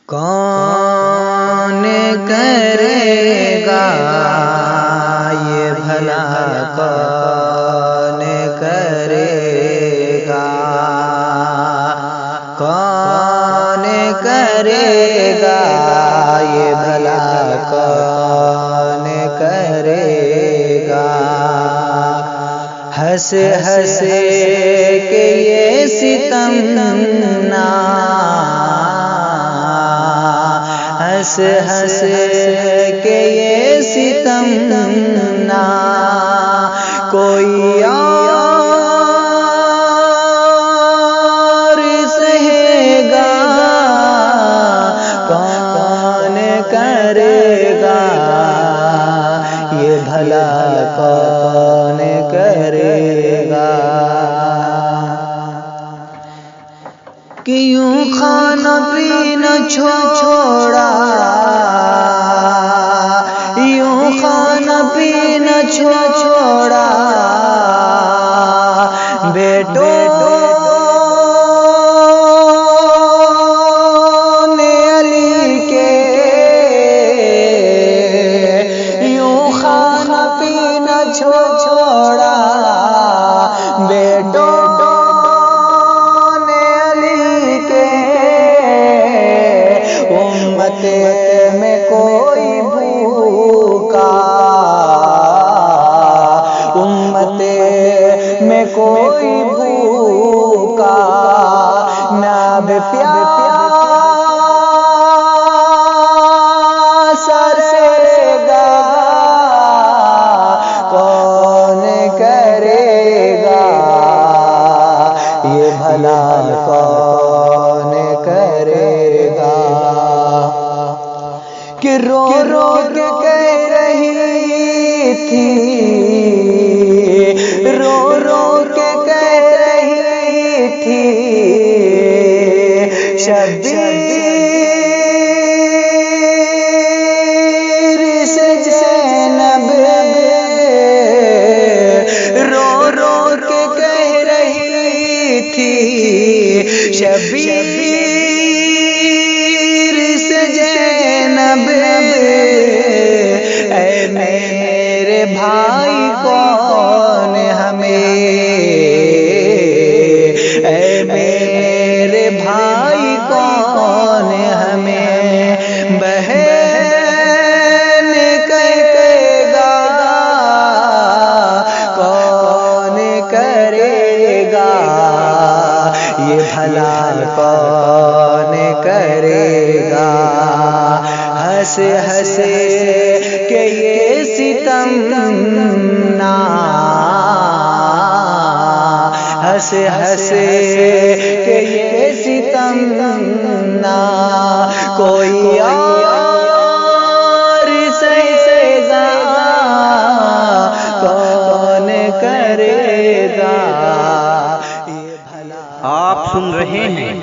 کون کرے گا یہ بھلا، کون کرے گا، کون کرے گا یہ بھلا، کون کرے گا۔ ہنس ہنس کے یہ ستم نا، ہنس ہنس کے یہ ستم نا، کوئی اور سہے گا، کون کرے گا یہ بھلا، کون کرے گا۔ کہ یوں کھانا پینا چھوڑا، یوں کھانا پینا چھوڑا، بیٹوں نے علی کے، یوں کھانا پینا چھوڑا، بیٹوں میں کوئی بھوکا، امت میں کوئی بھوکا نہ پیاسا رہے گا، کون کرے گا یہ بھلا، کون کرے گا۔ کہ رو رو کے کہہ رہی تھی، رو رو کے کہہ رہی تھی شبیر سے زینب، رو رو کے کہہ رہی تھی شبیر سے زینب، اے میرے بھائی کون ہمیں، اے میرے بھائی کون ہمیں بہن کہے گا، کون کرے گا یہ بھلا، کون کرے گا۔ ہنس ہنس کے یہ ستم نا، ہنس ہنس کے یہ ستم نا، کوئی اور سہے گا، کون کرے گا یہ بھلا۔ آپ سن رہے ہیں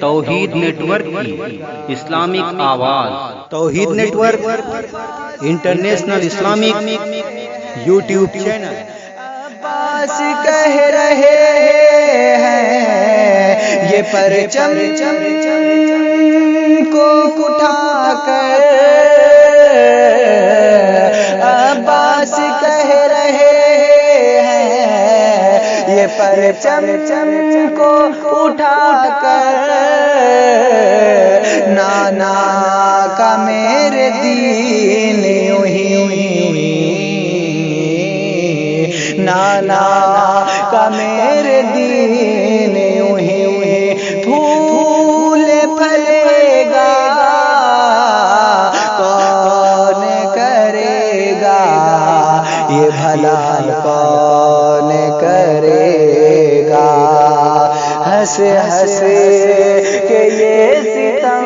توحید نیٹ ورک کی اسلامک آواز۔ Tawheed network international Islamic YouTube channel. Abbas کہہ رہے ہیں یہ پرچم کو اٹھا کر، عباس کہہ رہے ہیں یہ پرچم کو اٹھا کر، نانا کا میرے دین یوں ہی، نانا کا میرے دین یوں ہی پھول پھلے گا، کون کرے گا یہ بھلا، کون کرے گا۔ ہنس ہنس کے یہ ستم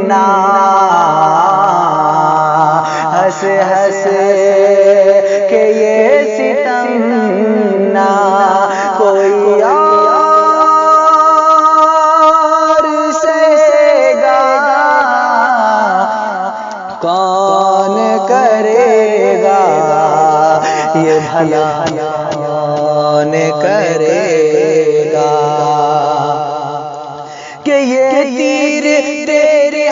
نا، ہنس ہنس کے یہ ستم نا، کوئی اور سہے گا، کون کرے گا یہ بھلا، کون کرے گا۔ کہ یہ تیر تیرے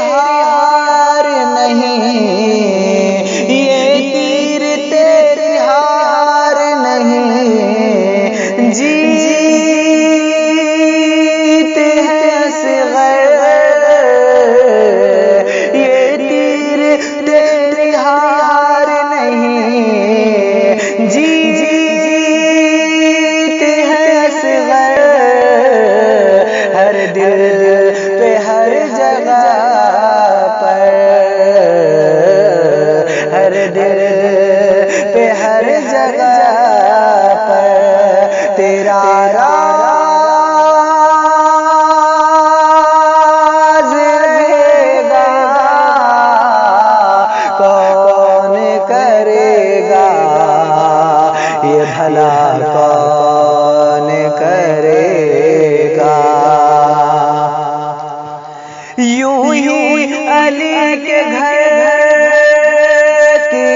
یوں ہی علی کے گھر کی،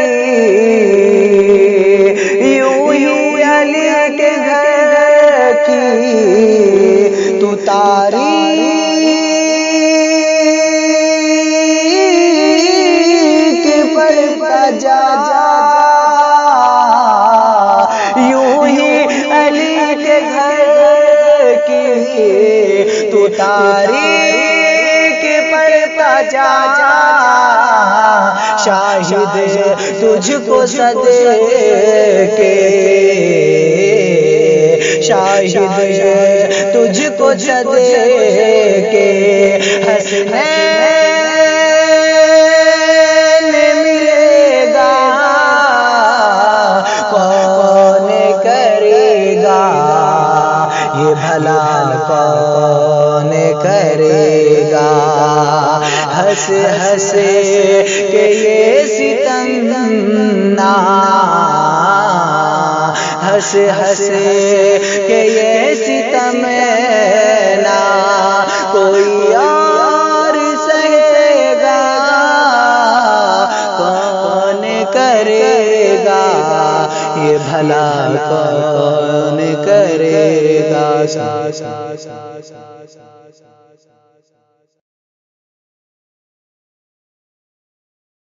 یوں ہی علی کے گھر کی تو تاریخ پڑھتا جا، یوں ہی علی کے گھر کی تو تاریخ پڑھتا جا، شاہد تجھ کو صدقے، شاہد تجھ کو صدقے حسنین ملے گا، کون کرے گا یہ بھلا، کون کرے گا ہنس ہنس کہ یہ ستم نا، ہنس ہنس کہ یہ ستم نا کوئی اور سہے گا، کون کرے گا یہ بھلا، کون کرے گا۔